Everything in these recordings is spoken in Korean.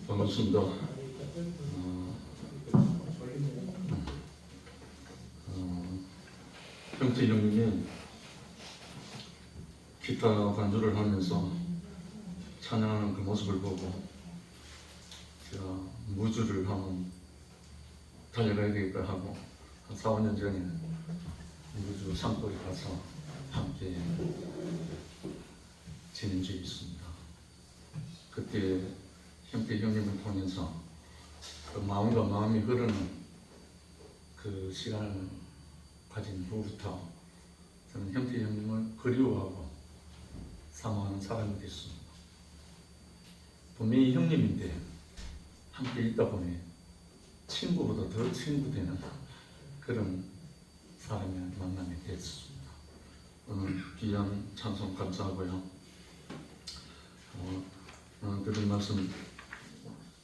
반갑습니다. 형태 형님이 기타 반주를 하면서 찬양하는 그 모습을 보고 제가 무주를 한번 달려가야 되겠다 하고 한 4, 5년 전에 무주 산골에 가서 함께 지낸 적이 있습니다. 그때 형태 형님을 통해서 그 마음과 마음이 흐르는 그 시간을 가진 후부터 저는 형태 형님을 그리워하고 사모하는 사람이 됐습니다. 분명히 형님인데 함께 있다 보니 친구보다 더 친구되는 그런 사람의 만남이 됐습니다. 오늘 귀한 찬송 감사하고요. 드린 말씀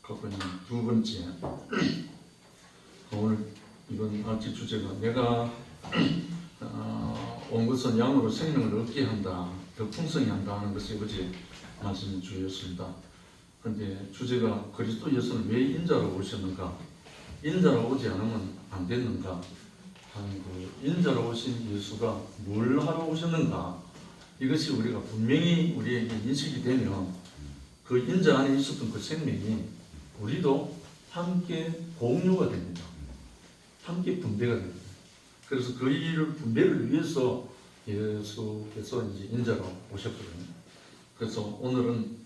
갖고 있는 두 번째, 오늘 이번 알기 주제가 내가 온 것은 양으로 생명을 얻게 한다, 더 풍성히 한다 하는 것이 어제 말씀 주였습니다. 그런데 주제가 그리스도 예수는 왜 인자로 오셨는가, 인자로 오지 않으면 안 됐는가 하는 그 인자로 오신 예수가 뭘 하러 오셨는가, 이것이 우리가 분명히 우리에게 인식이 되면 그 인자 안에 있었던 그 생명이 우리도 함께 공유가 됩니다. 함께 분배가 됩니다. 그래서 그 일을 분배를 위해서 예수께서 이제 인자로 오셨거든요. 그래서 오늘은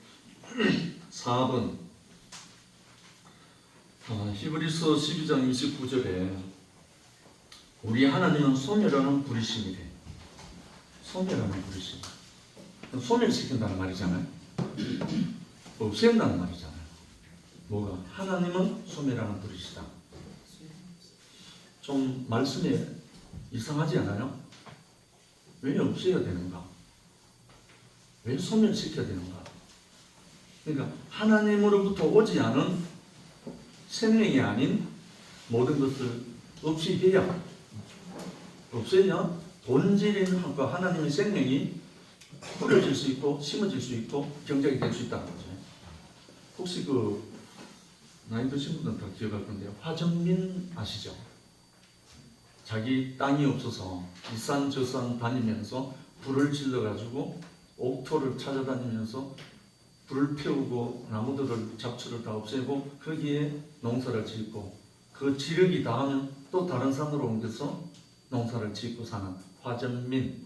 4번 히브리서 12장 29절에 우리 하나님은 소멸하는 불이심이래. 소멸하는 불이심. 소멸시킨다는 말이잖아요. 없앤다는 말이잖아요. 뭐가? 하나님은 소멸하는 불이시다. 좀 말씀이 이상하지 않아요? 왜 없애야 되는가? 왜 소멸시켜야 되는가? 그러니까 하나님으로부터 오지 않은 생명이 아닌 모든 것을 없애야, 없애냐 본질인 하나님의 생명이 뿌려질 수 있고 심어질 수 있고 경작이 될 수 있다는 거죠. 혹시 그 나이 드신 분들은 다 기억할 건데 화정민 아시죠? 자기 땅이 없어서 이 산 저 산 다니면서 불을 질러가지고 옥토를 찾아다니면서 불을 피우고 나무들을 잡초를 다 없애고 거기에 농사를 짓고 그 지력이 닿으면 또 다른 산으로 옮겨서 농사를 짓고 사는 화전민.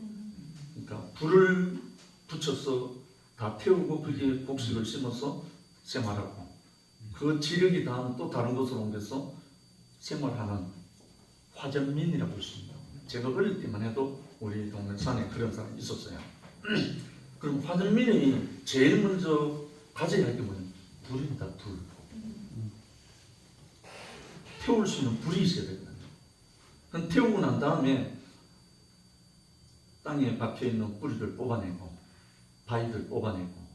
그러니까 불을 붙여서 다 태우고 거기에 곡식을 심어서 생활하고 그 지력이 닿으면 또 다른 곳으로 옮겨서 생활하는 화전민이라고 있습니다. 제가 어릴 때만 해도 우리 동네 산에 그런 사람이 있었어요. 그럼 화전민이 제일 먼저 가져야 할 게 뭐냐? 불입니다. 불. 태울 수 있는 불이 있어야 되거든요. 그럼 태우고 난 다음에 땅에 박혀있는 뿌리를 뽑아내고 바위들 뽑아내고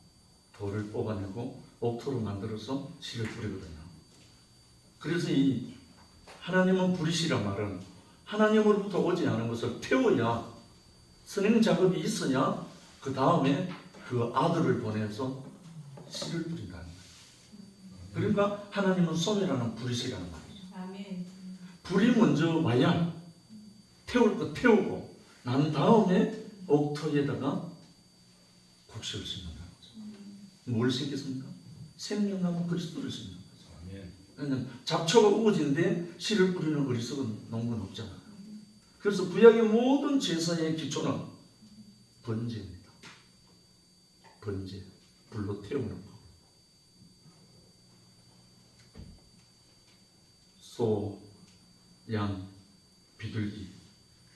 돌을 뽑아내고 옥토를 만들어서 씨를 뿌리거든요. 그래서 이 하나님은 불이시란 말은 하나님으로부터 오지 않은 것을 태워야, 선행 작업이 있어야 그 다음에 그 아들을 보내서 씨를 뿌린다는 거예요. 그러니까 하나님은 소멸하는 불이시라는 말이죠. 아멘. 불이 먼저 와야 태울 거 태우고 난 다음에 옥토에다가 곡식을 심는다는 거죠. 뭘 심겠습니까? 생명나무 그리스도를 심는 거죠. 왜냐하면 잡초가 우거진데 씨를 뿌리는 어리석은 농부는 없잖아요. 그래서 구약의 모든 제사의 기초는 번제입니다. 번제, 불로 태우는 거. 소, 양, 비둘기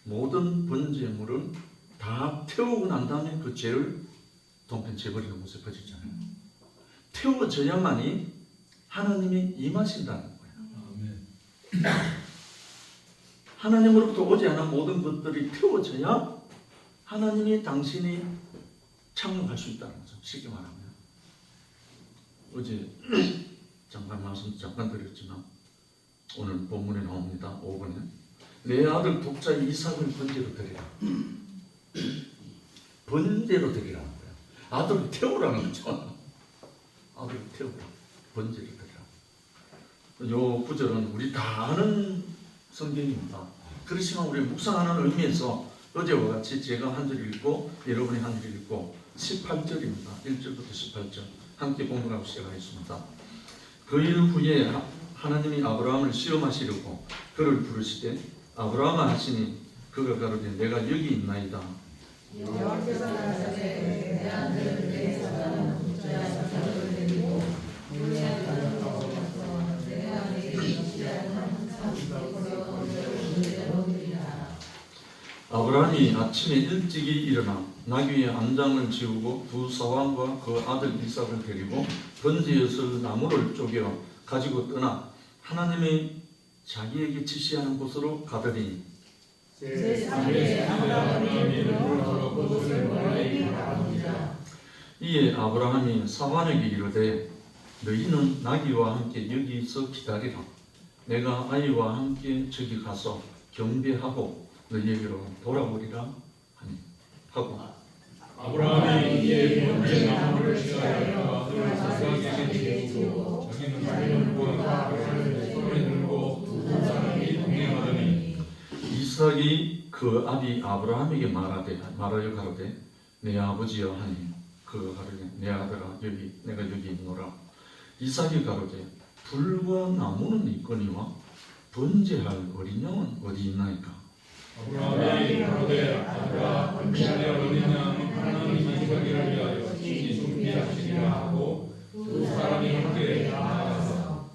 모든 번제물은 다 태우고 난 다음에 그 죄를 동편 재버리는 곳에 퍼지잖아요. 태워져야만이 하나님이 임하신다는 거예요. 하나님으로부터 오지 않은 모든 것들이 태워져야 하나님이 당신이 창조할 수 있다는 거죠. 쉽게 말하면. 어제 잠깐 드렸지만 오늘 본문에 나옵니다. 5번에 내 아들 독자 이삭을 번제로 드리라. 번제로 드리라는 거예요. 아들을 태우라는 거죠. 아들을 태우라. 번제로 드리라. 요 구절은 우리 다 아는 성경입니다. 그렇지만 우리 묵상하는 의미에서 어제와 같이 제가 한 절 읽고 여러분이 한 절 읽고 18절입니다. 1절부터 18절 함께 공부하고 시작하겠습니다. 그 일 후에 하나님이 아브라함을 시험하시려고 그를 부르시되 아브라함아 하시니 그가 가로되 내가 여기 있나이다. 여호와께서 가라사대 내 아들 내 사랑하는 독자야 이삭을 데리고 우리의 땅으로 가서 내가 내게 지시한 항상 이곳으로 번제로 드리라. 아브라함이 아침에 일찍이 일어나 나귀의 안장을 지우고 두 사환과 그 아들 이삭을 데리고 번제였을 나무를 쪼개어 가지고 떠나 하나님이 자기에게 지시하는 곳으로 가더니 제3일에 아브라함이 들어 그곳을 멀리 바라보니라. 이에 아브라함이 사환에게 이르되 너희는 나귀와 함께 여기서 기다리라. 내가 아이와 함께 저기 가서 경배하고 너희에게로 돌아오리라 하니 하고 아브라함이 이에 번제 나무를 취하여 아들 이삭에게 지우고 자기는 물과 그릇을 손에 들고 두 사람이 동행하더니 이삭이 그 아비 아브라함에게 말하여 가로되 내 아버지여 하니 그가 가로되 내 아들아 내가 여기 있노라. 이삭이 가로되 불과 나무는 있거니와 번제할 어린 양은 어디 있나이까. 아브라함이 가로되 아들아 번제할 어린 양은 하나님이 이삭을 위하여 친히 준비하시리라 하고 두 사람이 함께 나아가서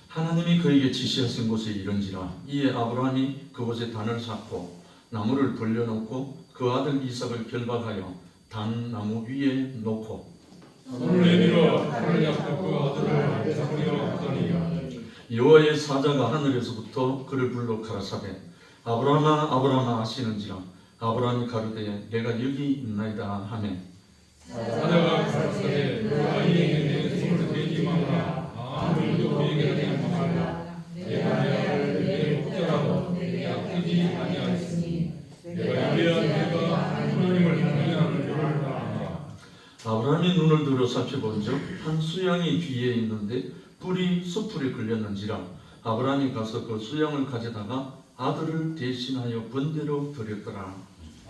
하나님이 그에게 지시하신 곳에 이른지라. 이에 아브라함이 그곳에 단을 쌓고 나무를 벌려놓고 그 아들 이삭을 결박하여 단 나무 위에 놓고 손을 내밀어 칼을 잡고 그 아들을 잡으려 하더니 여호와의 사자가 하늘에서부터 그를 불러 가라사대 아브라함아 아브라함아 하시는지라. 아브라함이 가로되 내가 여기 있나이다 하매 사자가 가라사대 그 아이에게 내 손을 대지 마라. 아무도 그에게 하지 말라. 내가 내 아들 내 독자라도 내게 아끼지 아니하였으니 내가 위대한 내가 하나님을 경외하는 줄을 아노라. 아브라함이 눈을 들어 살펴본즉 한 수양이 뒤에 있는데 뿔이 숯불에 걸렸는지라. 아브라함이 가서 그 수양을 가져다가 아들을 대신하여 번제로 드렸더라.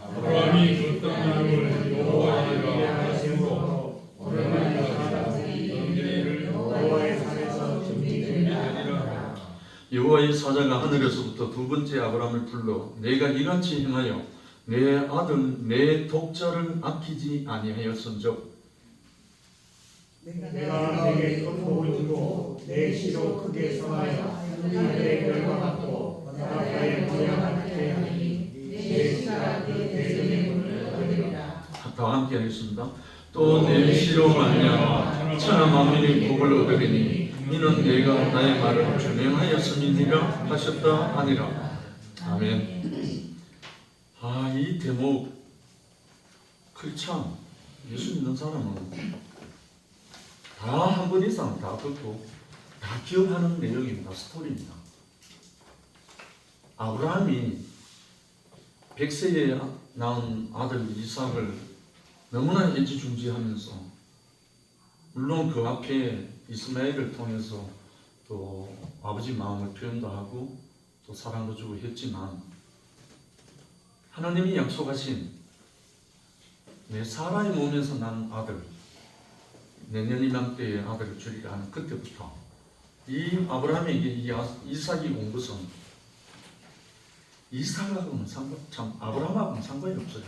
아브라함이 그 땅을 여호와의 하심으로 오랜만에 번제를 여호와의 산에서 준비되리라. 여호와의 사자가 하늘에서부터 두 번째 아브라함을 불러 내가 이같이 행하여 내 아들 내 독자를 아끼지 아니하였은즉 내가 내게 큰 복을 주고 내 시로 크게 성하여 하늘의 별과 같고 바닷가의 모양 같게 하니 내 시가 그 대전의 문을 얻으리라. 다 함께 하겠습니다. 또 내 시로 말미암아 천하 만민이 복을 얻으리니 이는 내가 나의 말을 준행하였음이니라 하셨다 하니라. 아멘. 이 대목 참 예수 믿는 사람은 다 한 번 이상 다 듣고 다 기억하는 내용입니다. 스토리입니다. 아브라함이 100세에 낳은 아들 이삭을 너무나 애지중지하면서 물론 그 앞에 이스마엘을 통해서 또 아버지 마음을 표현도 하고 또 사랑도 주고 했지만 하나님이 약속하신 내 사라의 몸에서 난 아들 내년 이맘때에 아들을 주리라 하는 그때부터 이 아브라함에게 이삭이 온 것은 이삭하고는 아브라함하고는 상관이 없어요.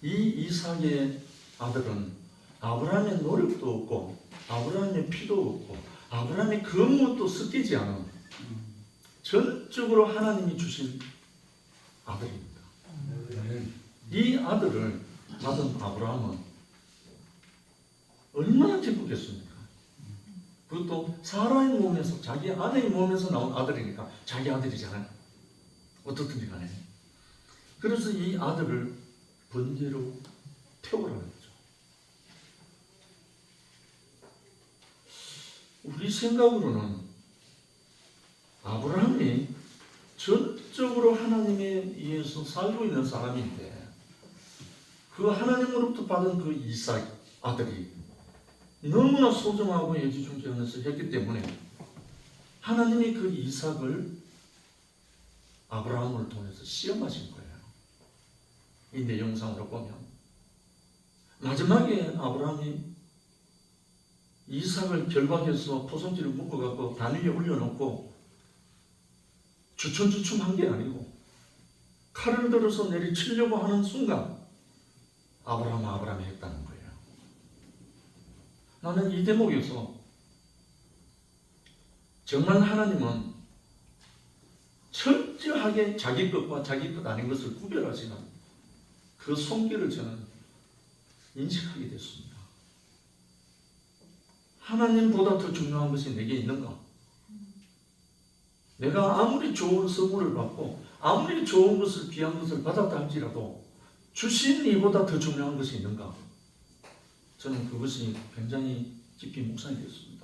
이 이삭의 아들은 아브라함의 노력도 없고 아브라함의 피도 없고 아브라함의 그 무엇도 섞이지 않은 전적으로 하나님이 주신 아들입니다. 이 아들을 받은 아브라함은 얼마나 기쁘겠습니까? 그것도 사라의 몸에서, 자기 아내의 몸에서 나온 아들이니까 자기 아들이잖아요. 어떻든지 간에. 그래서 이 아들을 번제로 태우라는 거죠. 우리 생각으로는 아브라함이 전적으로 하나님에 의해서 살고 있는 사람인데 그 하나님으로부터 받은 그 이삭 아들이 너무나 소중하고 애지중지하면서 했기 때문에 하나님이 그 이삭을 아브라함을 통해서 시험하신 거예요. 이 내용상으로 보면 마지막에 아브라함이 이삭을 결박해서 포성지를 묶어갖고 단 위에 올려놓고 주춤주춤한 게 아니고 칼을 들어서 내리치려고 하는 순간 아브라함이 했다는 거예요. 나는 이 대목에서 정말 하나님은 철저하게 자기 것과 자기 것 아닌 것을 구별하시는 그 손길을 저는 인식하게 됐습니다. 하나님보다 더 중요한 것이 내게 있는가? 내가 아무리 좋은 선물을 받고 아무리 좋은 것을 귀한 것을 받았다 할지라도 주신 이보다 더 중요한 것이 있는가? 저는 그것이 굉장히 깊이 묵상이 됐습니다.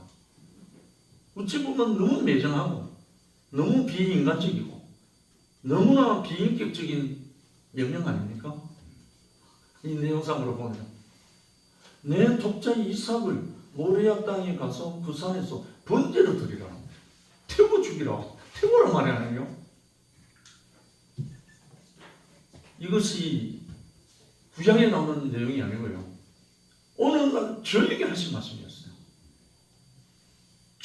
어찌 보면 너무 매정하고 너무 비인간적이고 너무나 비인격적인 명령 아닙니까? 이 내용상으로 보면 내 독자 이삭을 모리아 땅에 가서 그 산에서 번제로 드리라. 태워 죽이라. 태우란 말이 아니에요. 이것이 구약에 나오는 내용이 아니고요. 오늘날 저에게 하신 말씀이었어요.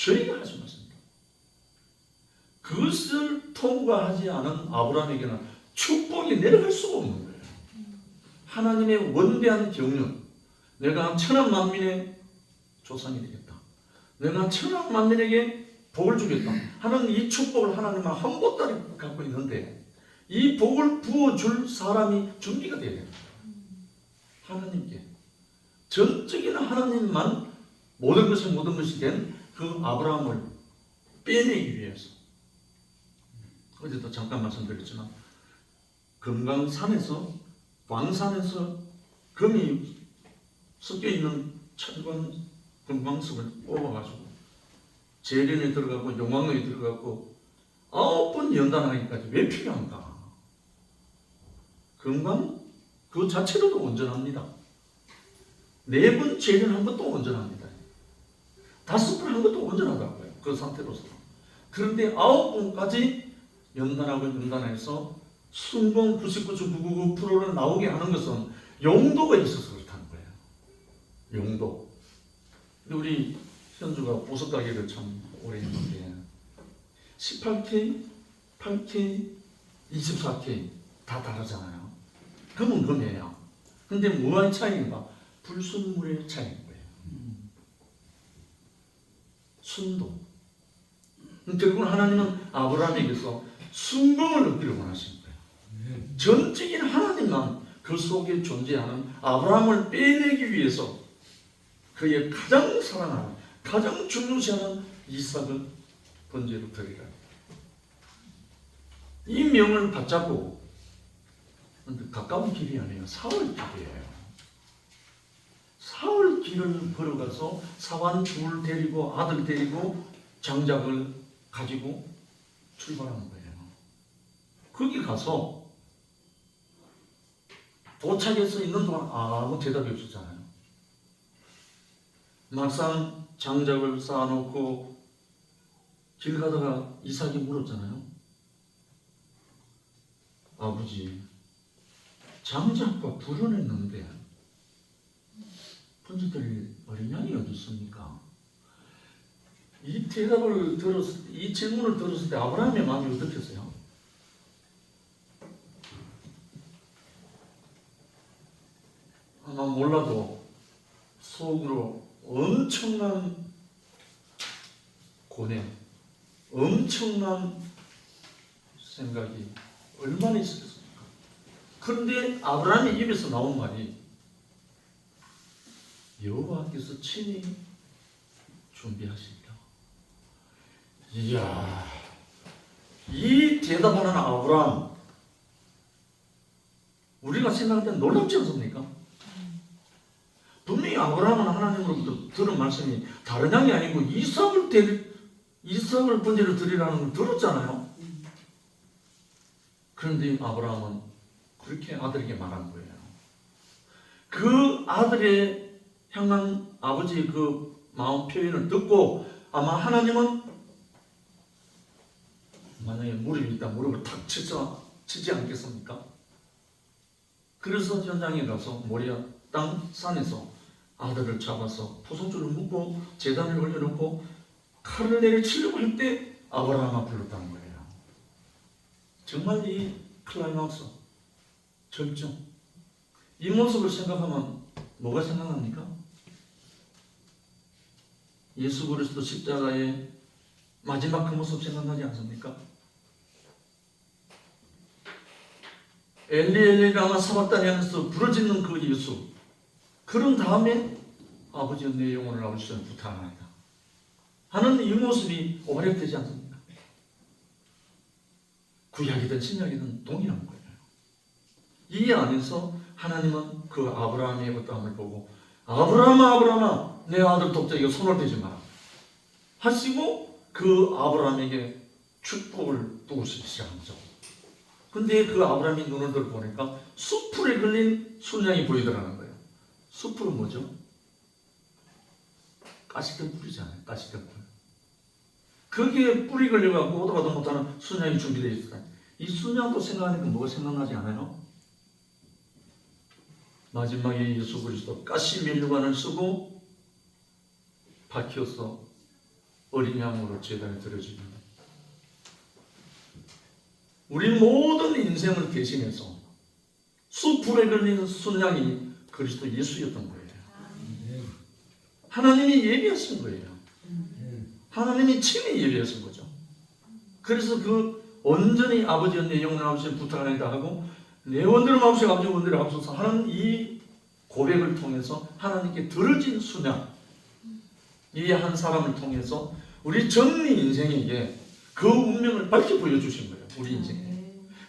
저에게 하신 말씀입니다. 그것을 통과하지 않은 아브라함에게는 축복이 내려갈 수가 없는 거예요. 하나님의 원대한 경륜, 내가 천한 만민의 조상이 되겠다. 내가 천한 만민에게 복을 주겠다 하는 이 축복을 하나님은 한 보따리 갖고 있는데 이 복을 부어줄 사람이 준비가 되어야 됩니다. 하나님께 전적인 하나님만 모든 것이 된 그 아브라함을 빼내기 위해서 어제도 잠깐 말씀드렸지만 금강산에서 광산에서 금이 섞여 있는 천관 금광석을 뽑아가지고 재련에 들어가고 용왕에 들어가고 9번 연단하기까지 왜 필요한가? 금강 그 자체로도 온전합니다. 4번 재련한 것도 온전합니다. 5번 한 것도 온전하다고요. 그 상태로서. 그런데 9번까지 연단해서 순공 99.999%를 나오게 하는 것은 용도가 있어서 그렇다는 거예요. 용도. 우리 현주가 보석 가게를 참 오래 했는데 18K, 8K, 24K 다 다르잖아요. 금은 금이에요. 근데 뭐의 차이인가? 불순물의 차이인 거예요. 순도. 결국은 하나님은 아브라함에게서 순금을 얻기를 원하시는 거예요. 전적인 하나님만 그 속에 존재하는 아브라함을 빼내기 위해서 그의 가장 사랑하는, 가장 중요시하는 이삭을 번제로 드리라. 이 명을 받잡고 가까운 길이 아니에요. 사흘 길이에요. 사흘 길을 걸어가서 사환 둘 데리고 아들 데리고 장작을 가지고 출발하는 거예요. 거기 가서 도착해서 있는 동안 아무 대답이 없었잖아요. 막상 장작을 쌓아놓고 길 가다가 이삭이 물었잖아요. 아버지, 장작과 불은 했는데 번제 드릴 어린 양이 어디 있습니까? 이 대답을 이 질문을 들었을 때 아브라함의 마음이 어떻겠어요? 아마 몰라도 속으로 엄청난 고뇌, 엄청난 생각이 얼마나 있었겠습니까? 그런데 아브라함의 입에서 나온 말이 여호와께서 친히 준비하신다. 이야, 이 대답하는 아브라함, 우리가 생각할 때 놀랍지 않습니까? 분명히 아브라함은 하나님으로부터 들은 말씀이 다른 양이 아니고 이삭을 번제로 드리라는 걸 들었잖아요. 그런데 아브라함은 그렇게 아들에게 말한 거예요. 그 아들의 향한 아버지의 그 마음 표현을 듣고 아마 하나님은 만약에 무릎이 있다 무릎을 탁 치지 않겠습니까? 그래서 현장에 가서 모리아 땅 산에서 아들을 잡아서 포성줄을 묶고 제단을 올려놓고 칼을 내리치려고 할 때 아브라함아 불렀다는 거예요. 정말 이 클라이막스, 절정, 이 모습을 생각하면 뭐가 생각납니까? 예수 그리스도 십자가의 마지막 그 모습 생각나지 않습니까? 엘리 엘리 라마 사박다니 하면서 부르짖는 그 예수, 그런 다음에 아버지여 내 영혼을 아버지 손에 부탁합니다 하는 이 모습이 오래되지 않습니까? 구약이든 신약이든 동일한 거예요. 이 안에서 하나님은 그 아브라함의 어떠함을 보고 아브라함아 아브라함아 내 아들 독자에게 손을 대지 마라 하시고 그 아브라함에게 축복을 부으시기 시작한 거죠. 근데 그 아브라함이 눈을 들어보니까 숯불에 걸린 순양이 보이더라는 거예요. 숯불은 뭐죠? 가시덤 뿔이잖아요. 가시덤 뿔. 거기에 뿔이 걸려갖고 오도 가도 못하는 순양이 준비되어 있어요. 이 순양도 생각하니까 뭐가 생각나지 않아요? 마지막에 예수 그리스도 가시 면류관을 쓰고 박혀서 어린 양으로 제단에 드려집니다. 우리 모든 인생을 대신해서 숯불에 걸린 순양이 그리스도 예수였던 거예요. 하나님이 예비하신 거예요. 하나님이 친히 예비하신 거죠. 그래서 그 온전히 아버지여 내 영혼 아버지의 부탁하나이다 하고 내 원대로 마옵시고 아버지 원대로 하옵소서 하는 이 고백을 통해서 하나님께 들어진 순양, 이 한 사람을 통해서 우리 전 인생에게 그 운명을 밝히 보여주신 거예요. 우리 인생에.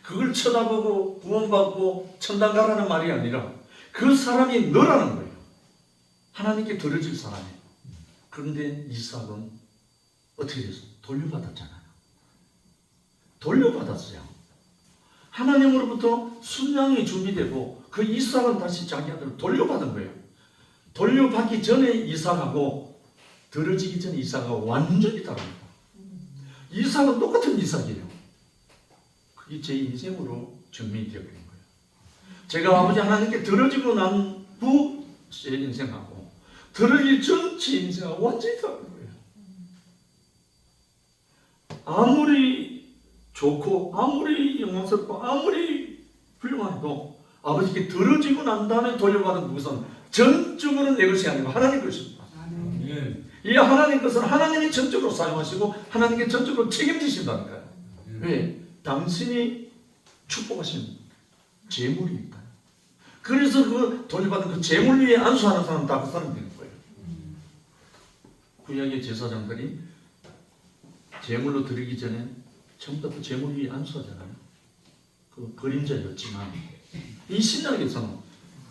그걸 쳐다보고 구원받고 천당 가라는 말이 아니라 그 사람이 너라는 거예요. 하나님께 들어질 사람이. 그런데 이삭은 어떻게 됐어? 돌려받았잖아요. 돌려받았어요. 하나님으로부터 순양이 준비되고 그 이삭은 다시 자기 아들을 돌려받은 거예요. 돌려받기 전에 이삭하고 들어지기 전에 이삭하고 완전히 다릅니다. 이삭은 똑같은 이삭이에요. 그게 제 인생으로 증명이 되어버린 거예요. 제가 아버지 하나님께 들어지고 난 후 제 인생하고 들어지기 전 제 인생하고 완전히 다른 거예요. 아무리 좋고 아무리 영광스럽고 아무리 훌륭해도 아버지께 들어지고 난 다음에 돌려받은 그것은 전적으로 내 것이 아니고 하나님 것입니다. 이 하나님 것은 하나님이 전적으로 사용하시고 하나님께 전적으로 책임지신다니까요. 왜? 당신이 축복하신 재물이니까요. 그래서 그 돌려받은 그 재물 위에 안수하는 사람은 다 그 사람이 되는 거예요. 구약의 제사장들이 재물로 드리기 전에 전부 다 그 재물 위에 안수하잖아요. 그 그림자였지만 이 신약에서는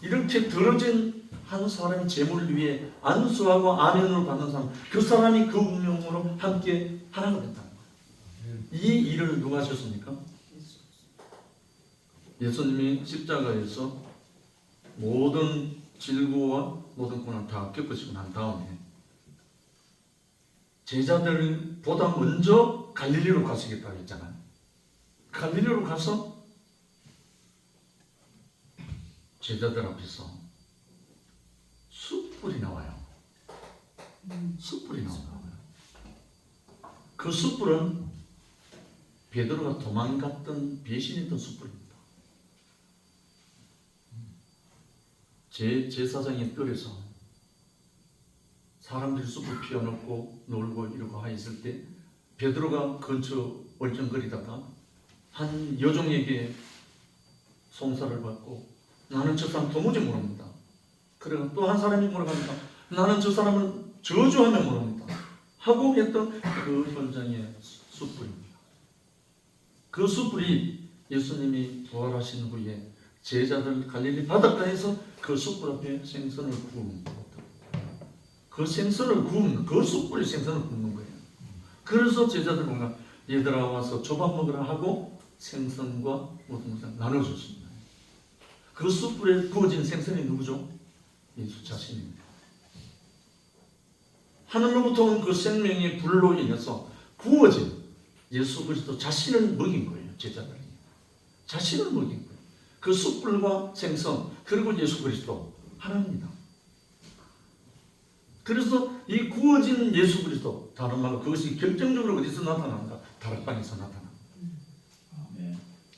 이렇게 들어진 한 사람이 재물 위에 안수하고 아멘으로 받는 사람, 그 사람이 그 운명으로 함께 하나가 된다는 거예요. 이 일을 누가 하셨습니까? 예수님이 십자가에서 모든 질고와 모든 고난을 다 겪으시고 난 다음에 제자들보다 먼저 갈릴리로 가시겠다고 했잖아요. 갈릴리로 가서 제자들 앞에서 숯불이 나와요. 숯불이 나와요. 그 숯불은 베드로가 도망갔던 배신했던 숯불입니다. 제사장의 뜰에서 사람들이 숯불 피워놓고 놀고 이러고 하였을 때 베드로가 근처 얼쩡거리다가 한 여종에게 송사를 받고 나는 저 사람 도무지 모릅니다. 그리고 또 한 사람이 뭐라고 합니까? 나는 저 사람을 저주하며 모릅니다. 하고 했던 그 현장의 숯불입니다. 그 숯불이 예수님이 부활하신 후에 제자들 갈릴리 바닷가에서 그 숯불 앞에 생선을 구운 겁니다. 그 생선을 구운 그 숯불이 생선을 굽는 거예요. 그래서 제자들 뭔가 얘들아 와서 조밥 먹으라 하고 생선과 모든 것을 나눠줬습니다. 그 숯불에 구워진 생선이 누구죠? 예수 자신입니다. 하늘로부터 온 그 생명의 불로 인해서 구워진 예수 그리스도 자신을 먹인 거예요. 제자들이 자신을 먹인 거예요. 그 숯불과 생선 그리고 예수 그리스도 하나입니다. 그래서 이 구워진 예수 그리스도, 다른 말로 그것이 결정적으로 어디서 나타납니까? 다락방에서 나타납니다.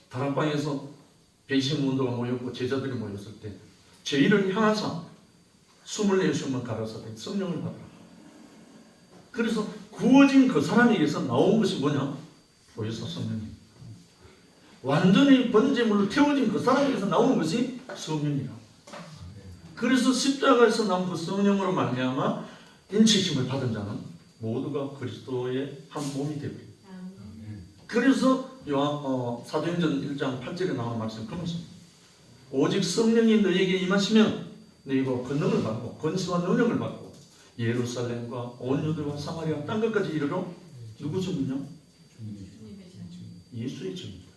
다락방에서 배신문도가 모였고 제자들이 모였을 때 죄인을 향하사 24시간 가라사대 성령을 받으라. 그래서 구워진 그 사람에게서 나온 것이 뭐냐? 보혜사 성령입니다. 완전히 번제물로 태워진 그 사람에게서 나온 것이 성령이라. 그래서 십자가에서 나온 그 성령으로 말미암아 인치심을 받은 자는 모두가 그리스도의 한 몸이 되버립니다. 그래서 사도행전 1장 8절에 나온 말씀 그렇습니다. 오직 성령이 너에게 임하시면 너희가 권능을 받고 권세와 능력을 받고 예루살렘과 온 유대와 사마리아 땅 끝까지 이르러 누구 증인요? 예수의 증인입니다.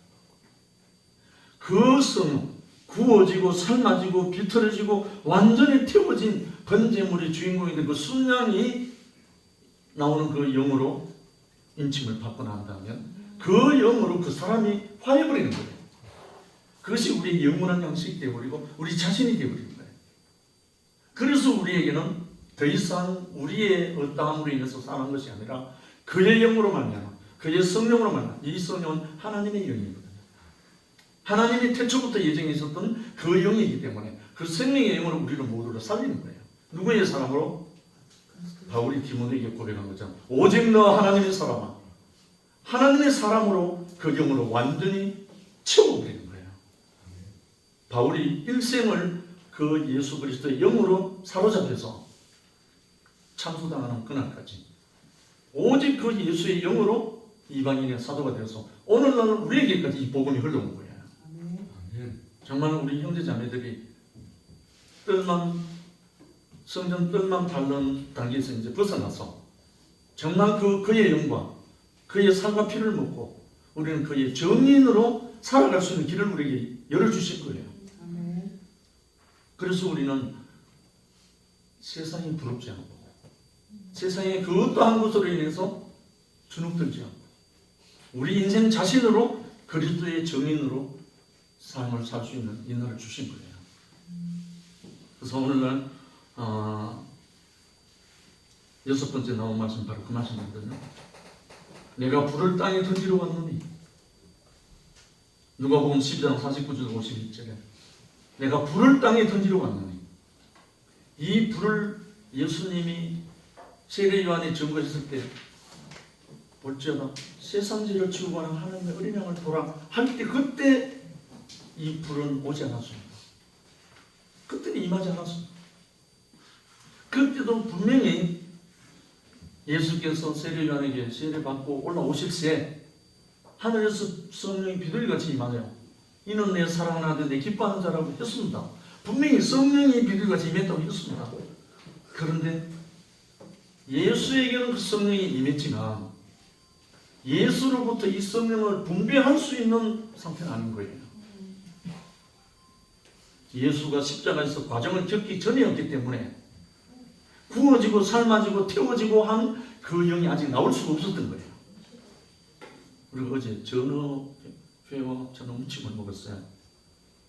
그 성령 구워지고 삶아지고 비틀어지고 완전히 태워진 번제물의 주인공이 된 그 순양이 나오는 그 영으로 인침을 받고 난다면 그 영으로 그 사람이 화해버리는 거예요. 그것이 우리의 영원한 양식이 되어버리고 우리 자신이 되어버리는 거예요. 그래서 우리에게는 더 이상 우리의 어떠함으로 인해서 사는 것이 아니라 그의 영으로 말미암아 그의 성령으로 말미암아 이 성령은 하나님의 영이거든요. 하나님이 태초부터 예정에 있었던 그 영이기 때문에 그 생명의 영으로 우리를 모두를 살리는 거예요. 누구의 사람으로? 바울이 디모데에게 고백한 거죠. 오직 너 하나님의 사람아. 하나님의 사람으로 그 영으로 완전히 채워버리는 거예요. 바울이 일생을 그 예수 그리스도의 영으로 사로잡혀서 참수당하는 그날까지 오직 그 예수의 영으로 이방인의 사도가 되어서 오늘날은 우리에게까지 이 복음이 흘러온 거예요. 정말 우리 형제 자매들이 성전 뜰만 밟는 단계에서 이제 벗어나서 정말 그의 영과 그의 살과 피를 먹고 우리는 그의 정인으로 살아갈 수 있는 길을 우리에게 열어주실 거예요. 그래서 우리는 세상이 부럽지 않고 세상의 그 어떠한 것으로 인해서 주눅들지 않고 우리 인생 자신으로 그리스도의 정인으로 삶을 살 수 있는 인도를 주신 거예요. 그래서 오늘날 6번째 나온 말씀 바로 그 말씀이거든요. 내가 불을 땅에 던지러 왔노니 누가복음 12장 49절 51절에 내가 불을 땅에 던지러 왔노니 이 불을 예수님이 세례 요한이 증거했을 때 볼지어다 세상 죄를 지우고 하는 하나님의 어린 양을 보라 할 때 그때 이 불은 오지 않았습니다. 그때는 임하지 않았습니다. 그때도 분명히 예수께서 세례 요한에게 세례받고 올라오실새 하늘에서 성령이 비둘기같이 임하네요. 이는 내 사랑하는 아들 내 기뻐하는 자라고 했습니다. 분명히 성령이 비둘기같이 임했다고 했습니다. 그런데 예수에게는 그 성령이 임했지만 예수로부터 이 성령을 분배할 수 있는 상태는 아닌 거예요. 예수가 십자가에서 과정을 겪기 전이었기 때문에 구워지고 삶아지고 태워지고 한 그 영이 아직 나올 수가 없었던 거예요. 우리가 어제 전어회와 전어 무침을 먹었어요.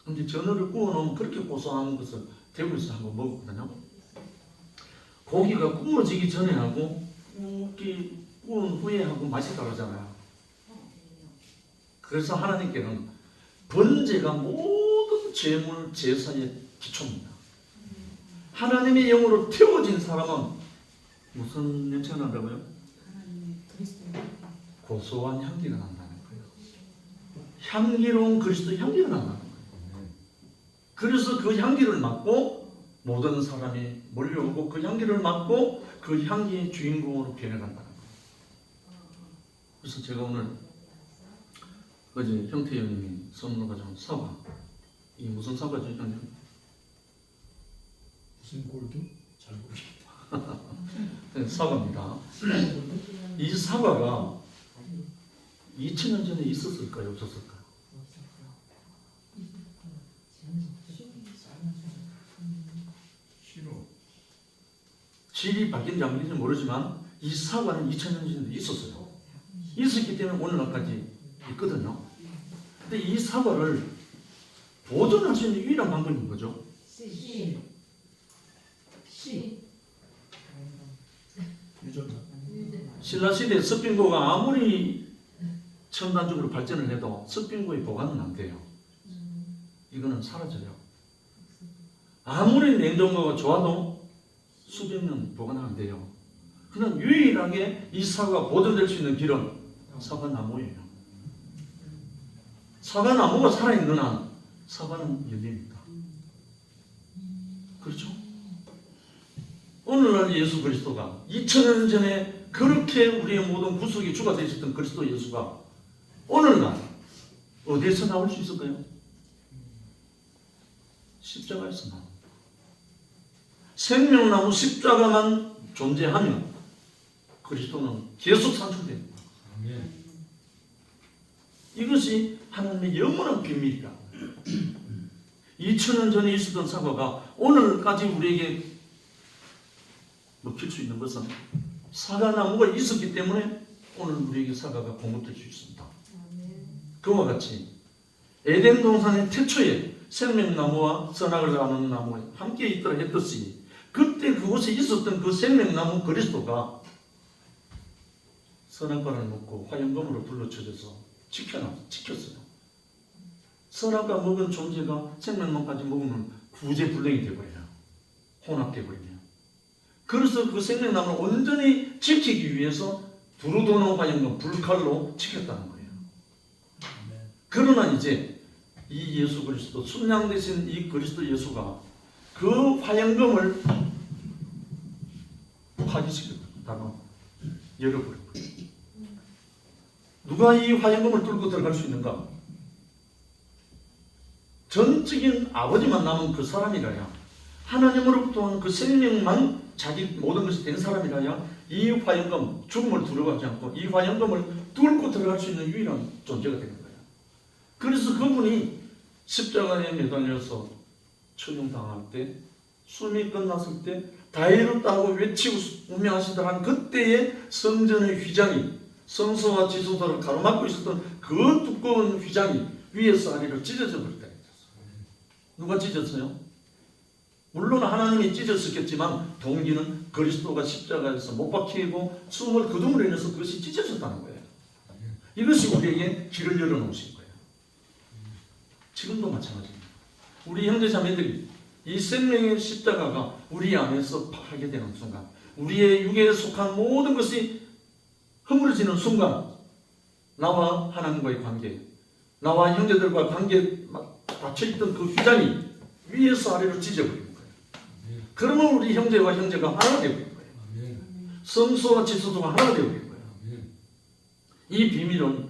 근데 전어를 구워놓으면 그렇게 고소한 것을 대구에서 한번 먹었거든요. 고기가 구워지기 전에 하고 구운 후에 하고 맛이 다르잖아요. 그래서 하나님께는 번제가 모든 제물 제사의 기초입니다. 하나님의 영으로 태워진 사람은 무슨 냄새가 난다고요? 고소한 향기가 난다는 거예요. 향기로운 그리스도 향기가 난다는 거예요. 그래서 그 향기를 맡고 모든 사람이 몰려오고 그 향기를 맡고 그 향기의 주인공으로 변해간다는 거예요. 그래서 제가 오늘 어제 형태 형님이 선물로 가져온 사과, 이 무슨 사과죠, 형님? 무슨 골드? 잘 모르겠다. 네, 사과입니다. 이 사과가 2000년 전에 있었을까요, 없었을까요? 싫어. 질이 바뀐지 안 바뀐지 모르지만 이 사과는 2000년 전에도 있었어요. 있었기 때문에 오늘날까지 있거든요. 근데 이 사과를 보존할 수 있는 유일한 방법이 뭐죠? 유전자. 신라시대 서핑고가 아무리 첨단적으로 발전을 해도 서핑고의 보관은 안 돼요. 이거는 사라져요. 아무리 냉동고가 좋아도 수백 년 보관은 안 돼요. 그냥 유일하게 이 사과가 보존될 수 있는 길은 사과나무예요. 사과나무가 살아있는 한 사과는 열립니다. 그렇죠? 오늘날 예수 그리스도가 2000년 전에 그렇게 우리의 모든 구속이 주가 되셨던 그리스도 예수가 오늘날 어디에서 나올 수 있을까요? 십자가에서 나옵니다. 생명나무 십자가만 존재하면 그리스도는 계속 산출됩니다. 아멘. 이것이 하나님의 영원한 비밀이라. 2000년 전에 있었던 사과가 오늘까지 우리에게 먹힐 수 있는 것은 사과나무가 있었기 때문에 오늘 우리에게 사과가 공급될 수 있습니다. 그와 같이 에덴 동산의 태초에 생명나무와 선악을 아는 나무가 함께 있더라 했듯이 그때 그곳에 있었던 그 생명나무 그리스도가 선악과를 먹고 화염검으로 불러쳐져서 지켰어요. 선악과 먹은 존재가 생명나무까지 먹으면 구제불능이 되어버려요. 혼합되어버려요. 그래서 그 생명나무를 온전히 지키기 위해서 두루도는 화염검 불칼로 지켰다는 거예요. 그러나 이제 이 예수 그리스도 순양 되신 이 그리스도 예수가 그 화염검을 파기시켰다가 열어버렸어요. 누가 이 화염검을 뚫고 들어갈 수 있는가? 전적인 아버지만 남은 그 사람이라야, 하나님으로부터 온 그 생명만 자기 모든 것이 된 사람이라야 이 화염검, 죽음을 두려워하지 않고 이 화염검을 뚫고 들어갈 수 있는 유일한 존재가 되는 거예요. 그래서 그분이 십자가에 매달려서 처형당할 때, 숨이 끝났을 때 다이롭다고 외치고 운명하시다 한 그때의 성전의 휘장이, 성소와 지성소를 가로막고 있었던 그 두꺼운 휘장이 위에서 아래로 찢어져 버렸다. 누가 찢었어요? 물론 하나님이 찢었었겠지만 동기는 그리스도가 십자가에서 못 박히고 숨을 거둠으로 인해서 그것이 찢어졌다는 거예요. 이것이 우리에게 길을 열어놓으신 거예요. 지금도 마찬가지입니다. 우리 형제자매들이 이 생명의 십자가가 우리 안에서 하게 되는 순간, 우리의 육에 속한 모든 것이 허물어지는 순간, 나와 하나님과의 관계, 나와 형제들과 관계 닫혀있던 그 휘장이 위에서 아래로 찢어버리는 거예요. 그러면 우리 형제와 형제가 하나가 되어버리는 거예요. 성소와 지성소가 하나가 되어버리는 거예요. 이 비밀은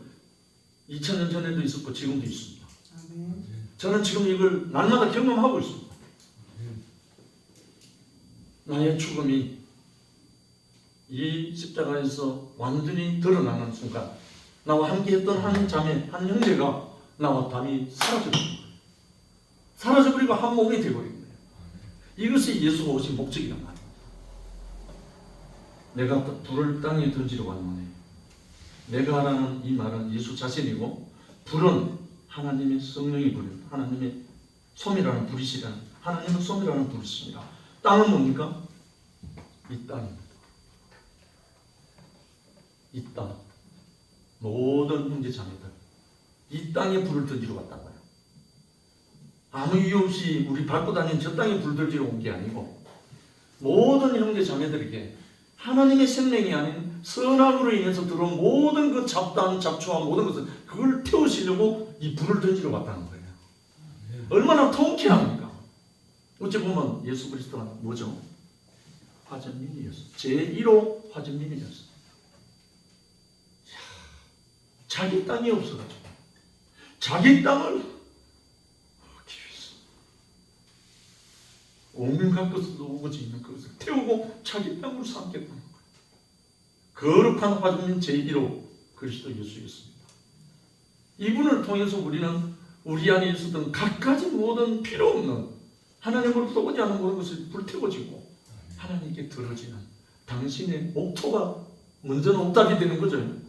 2000년 전에도 있었고 지금도 있습니다. 저는 지금 이걸 날마다 경험하고 있습니다. 나의 죽음이 이 십자가에서 완전히 드러나는 순간, 나와 함께 했던 한 자매, 한 형제가 나와 담이 사라져버린 거예요. 사라져버리고 한 몸이 되어버린 거예요. 이것이 예수가 오신 목적이란 말입니다. 내가 불을 땅에 던지러 왔노니, 내가 하라는 이 말은 예수 자신이고, 불은 하나님의 성령이 불입니다. 하나님의 솜이라는 불이시라는, 하나님은 솜이라는 불이십니다. 땅은 뭡니까? 이 땅입니다. 이 땅, 모든 형제 자매들, 이 땅에 불을 던지러 왔단 말이에요. 아무 이유 없이 우리 밟고 다니는 저 땅에 불 던지러 온 게 아니고, 모든 형제 자매들에게 하나님의 생명이 아닌 선악으로 인해서 들어온 모든 그 잡담, 잡초와 모든 것을 그걸 태우시려고 이 불을 던지러 왔다는 거예요. 얼마나 통쾌합니까? 어찌 보면 예수 그리스도가 뭐죠? 화전민이었어요. 제1호 화전민이었어요. 자기 땅이 없어가지고 자기 땅을 얻기 위해서 온갖 것을 오고지 있는 것을 태우고 자기 땅으로 삼겠다는 거예요. 거룩한 화중인 제1호 그리스도 예수였습니다. 이분을 통해서 우리는 우리 안에 있었던 갖가지 모든 필요 없는 하나님으로부터 오지 않은 모든 것을 불태워지고 하나님께 들어지는 당신의 옥토가 먼저는 옥답이 되는 거죠.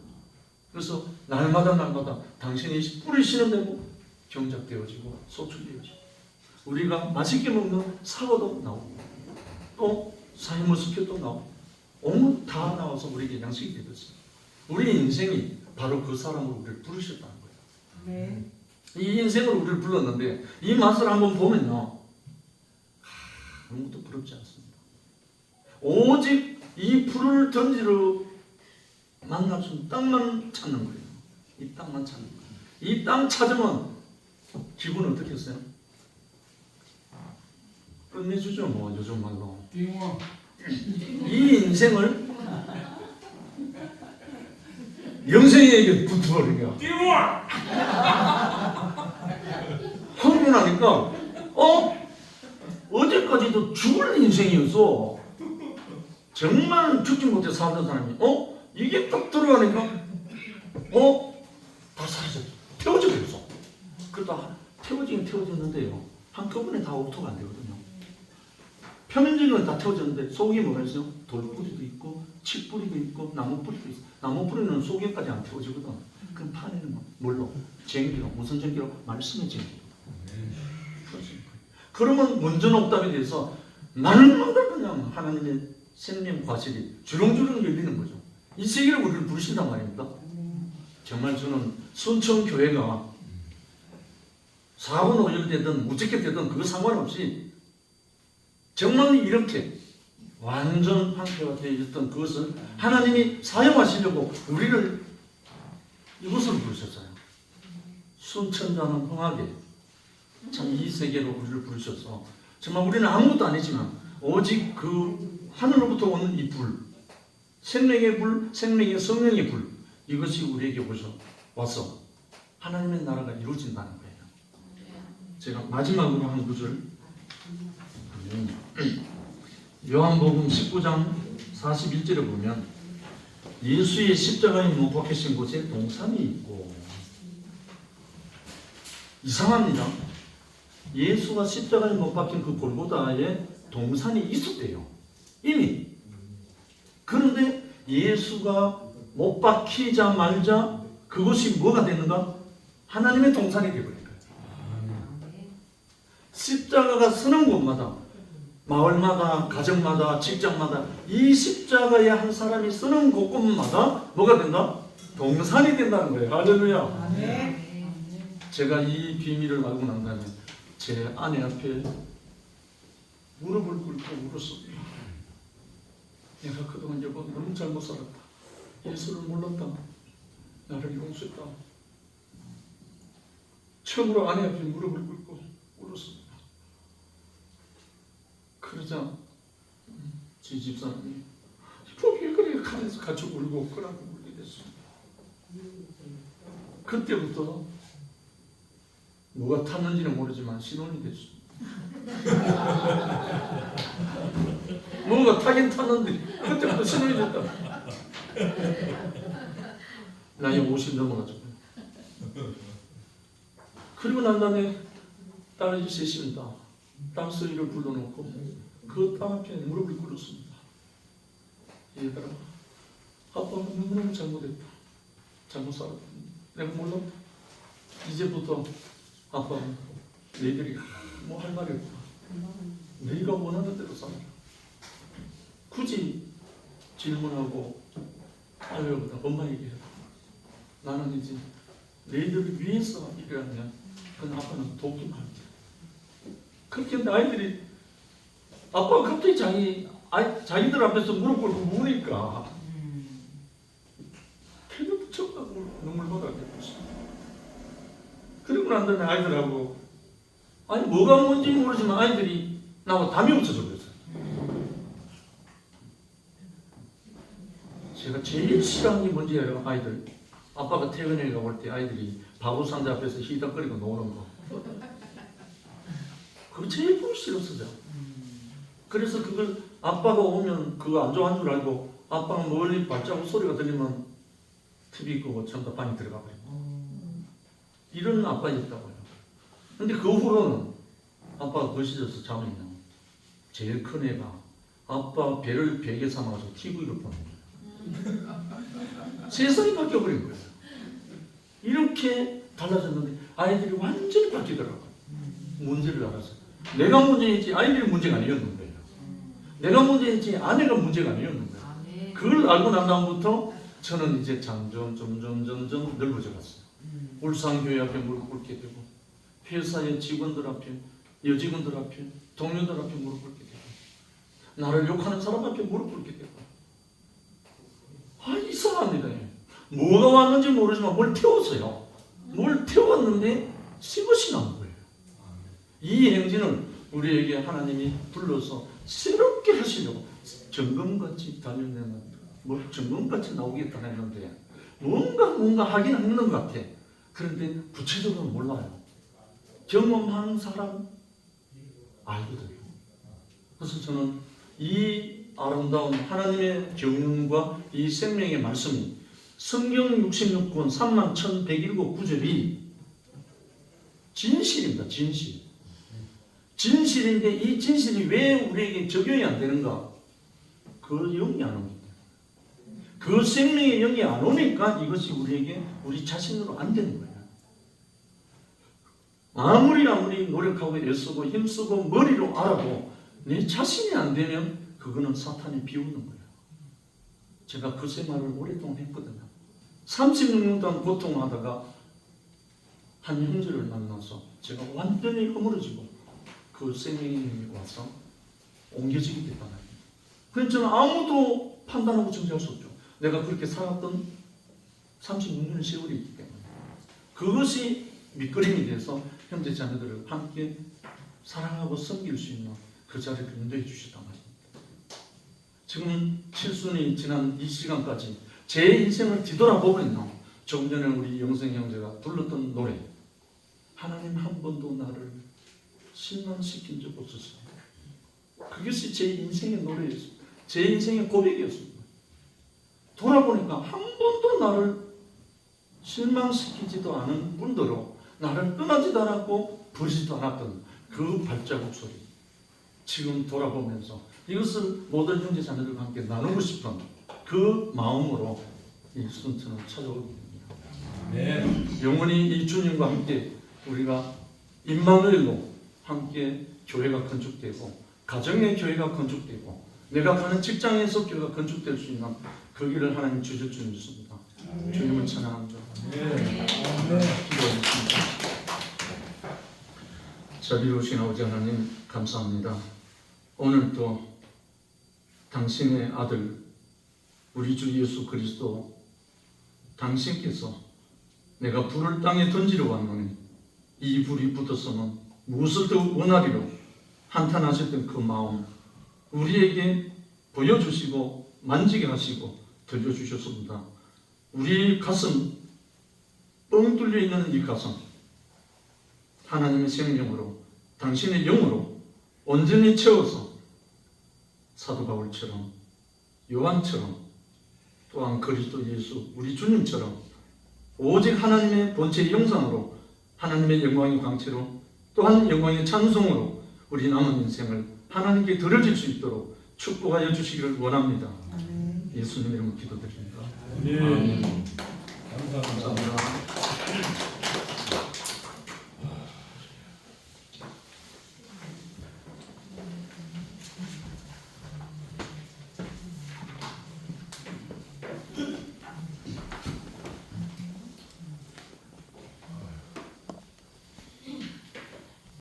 그래서 날마다 당신이 뿌리시는 대로 경작되어지고 소출되어지고 우리가 맛있게 먹는 사과도 나오고 또 사이먼스켓도 나오고 온몸 다 나와서 우리에게 양식이 되듯이 우리 인생이 바로 그 사람으로 우리를 부르셨다는 거예요. 네. 이 인생으로 우리를 불렀는데 이 맛을 한번 보면요 아무것도 부럽지 않습니다. 오직 이 풀을 던지러 만날 수 있는 땅만 찾는 거예요. 이 땅만 찾는 거예요. 이 땅 찾으면 기분 어떻게 했어요? 끝내주죠 뭐 요즘 말로. 띵와 이 인생을 영생에게 붙어버리니까 띵와 하고 나니까 어제까지도 죽을 인생이어서 정말 죽지 못해 살던 사람이 이게 딱 들어가니까 다 사라졌어. 태워져 버렸어. 그러다 태워지긴 태워졌는데요 한꺼번에 다 옥토가 안 되거든요. 표면적으로는 다 태워졌는데 속에 뭐가 있어요? 돌뿌리도 있고 칡뿌리도 있고 나무뿌리도 있어. 나무뿌리는 속에까지 안 태워지거든. 그럼 판에는 뭘로? 전기로. 무슨 전기로? 말씀의 전기로. 그러면 먼저 옥답에 대해서 날마다 그냥 하나님의 생명 과실이 주렁주렁 열리는 거죠. 이 세계를 우리를 부르신단 말입니다. 정말 저는 순천교회가 사고 노열되든 무지개 되든 그거 상관없이 정말 이렇게 완전 한패가 되어 있던 그것을 하나님이 사용하시려고 우리를 이곳으로 부르셨어요. 순천자는 흥하게 참 이 세계로 우리를 부르셔서 정말 우리는 아무것도 아니지만 오직 그 하늘로부터 오는 이 불, 생명의 불, 생명의 성령의 불 이것이 우리에게 와서 하나님의 나라가 이루어진다는 거예요. 제가 마지막으로 한 구절 요한복음 19장 41절에 보면 예수의 십자가에 못 박히신 곳에 동산이 있고 이상합니다. 예수가 십자가에 못 박힌 그 골고다에 동산이 있었대요. 이미. 그런데 예수가 못 박히자마자 그것이 뭐가 되는가? 하나님의 동산이 되어버린 거예요. 십자가가 서는 곳마다 마을마다 가정마다 직장마다 이 십자가에 한 사람이 서는 곳곳마다 뭐가 된다? 동산이 된다는 거예요. 할렐루야. 네. 제가 이 비밀을 알고 난 다음에 제 아내 앞에 무릎을 꿇고 울었습니다. 내가 그동안 여보 너무 잘못 살았다. 예수를 몰랐다. 나를 용서했다. 처음으로 아내 앞에 무릎을 꿇고 울었습니다. 그러자 제 집사람이 왜 그래 가면서 같이 울고 그러고 울게 됐습니다. 그때부터 뭐가 탔는지는 모르지만 신혼이 됐습니다. 뭔가 타긴 탔는데 그때부터 신혼이 됐다. 나이 50 넘어가지고. 그리고 난 다음에 딸이 셋입니다. 딸 소리를 불러놓고 그 딸 앞에 무릎을 꿇었습니다. 얘들아, 아빠가 너무너무 잘못했다. 잘못 살았다. 내가 몰랐다. 이제부터 아빠 너희들이 뭐 할 말이 없다. 너희가 원하는 대로 살아라. 굳이 질문하고 알려보다 엄마 얘기해라. 나는 이제 너희들을 위해서 일하면 그건 아빠는 돕기만 할게. 그렇게 했는데 아이들이 아빠가 갑자기 자기들 앞에서 무릎 꿇고 우니까 걔도 처음 눈물보다 됐습니다. 그리고 난 다음에 아이들하고 아니 뭐가 뭔지 모르지만 아이들이 나하고 담이 없어져 버렸어요. 제가 제일 싫어하는 게 뭔지 알아요? 아이들 아빠가 퇴근해 가볼 때 아이들이 바보상자 앞에서 히덕거리고 노는 거. 그거 제일 보기 싫었어요. 그래서 그걸 아빠가 오면 그거 안 좋아하는 줄 알고 아빠가 멀리 발자국 소리가 들리면 TV 끄고 전부 다 방에 들어가 버려요. 이런 아빠였다고요. 근데 그 후로는 아빠가 거실에서 자면 제일 큰 애가 아빠 배를 베개 삼아서 TV를 보는 거예요. 세상이 바뀌어버린 거예요. 이렇게 달라졌는데 아이들이 완전히 바뀌더라고요. 문제를 알아서. 내가 문제이지 아이들이 문제가 아니었는 거예요. 내가 문제이지 아내가 문제가 아니었는 거예요. 그걸 알고 난 다음부터 저는 이제 점점 넓어져 갔어요. 울산교회 앞에 무릎 꿇게 되고 회사의 직원들 앞에, 여직원들 앞에, 동료들 앞에 무릎 꿇게 되고 나를 욕하는 사람 앞에 무릎 꿇게 되고 이상합니다. 뭐가 왔는지 모르지만 뭘 태웠어요. 뭘 태웠는데 씨것이 나온 거예요. 이 행진을 우리에게 하나님이 불러서 새롭게 하시려고 점검같이 단련되는 뭐 점검같이 나오겠다 했는데 뭔가 하긴 하는 것 같아. 그런데 구체적으로 몰라요. 경험하는 사람 알거든요. 그래서 저는 이 아름다운 하나님의 경륜과 이 생명의 말씀이 성경 66권 31,107 구절이 진실입니다. 진실인데 이 진실이 왜 우리에게 적용이 안 되는가? 그 영이 안 옵니다. 그 생명의 영이 안 오니까 이것이 우리에게 우리 자신으로 안 되는 거예요. 아무리 노력하고 애쓰고 힘쓰고 머리로 알아도 내 자신이 안 되면 그거는 사탄이 비우는 거예요. 제가 그 생활을 오랫동안 했거든요. 36년 동안 고통하다가 한 형제를 만나서 제가 완전히 허물어지고 그 생명의 힘이 와서 옮겨지게 됐단 말이에요. 그래서 저는 아무도 판단하고 정죄할 수 없죠. 내가 그렇게 살았던 36년의 세월이 있기 때문에 그것이 밑거름이 돼서 형제 자매들을 함께 사랑하고 섬길 수 있는 그 자리를 인도해 주셨단 말입니다. 지금 7순이 지난 이 시간까지 제 인생을 뒤돌아보고 있는 조금 전에 우리 영생 형제가 불렀던 노래 하나님 한 번도 나를 실망시킨 적 없었어요. 그것이 제 인생의 노래였습니다. 제 인생의 고백이었습니다. 돌아보니까 한 번도 나를 실망시키지도 않은 분들로 나를 떠나지도 않았고 버리지도 않았던 그 발자국 소리 지금 돌아보면서 이것을 모든 형제 자매들과 함께 나누고 싶은 그 마음으로 이 순천을 찾아오게 됩니다. 네. 영원히 이 주님과 함께 우리가 임마누엘로 함께 교회가 건축되고 가정의 교회가 건축되고 내가 가는 직장에서 교회가 건축될 수 있는 그 길을 하나님 주셨습니다. 주님을 찬양합니다. 기도하겠습니다. 자비로우신 아버지 하나님 감사합니다. 오늘도 당신의 아들 우리 주 예수 그리스도 당신께서 내가 불을 땅에 던지러 왔노니 이 불이 붙어서는 무엇을 더 원하리로 한탄하셨던 그 마음 우리에게 보여주시고 만지게 하시고 들려주셨습니다. 우리 가슴 뻥 뚫려 있는 이 가슴 하나님의 생명으로 당신의 영으로 온전히 채워서 사도 바울처럼 요한처럼 또한 그리스도 예수 우리 주님처럼 오직 하나님의 본체의 형상으로 하나님의 영광의 광채로 또한 영광의 찬송으로 우리 남은 인생을 하나님께 드려질 수 있도록 축복하여 주시기를 원합니다. 예수님 이름으로 기도드립니다. 네. 아멘. 감사합니다. 감사합니다.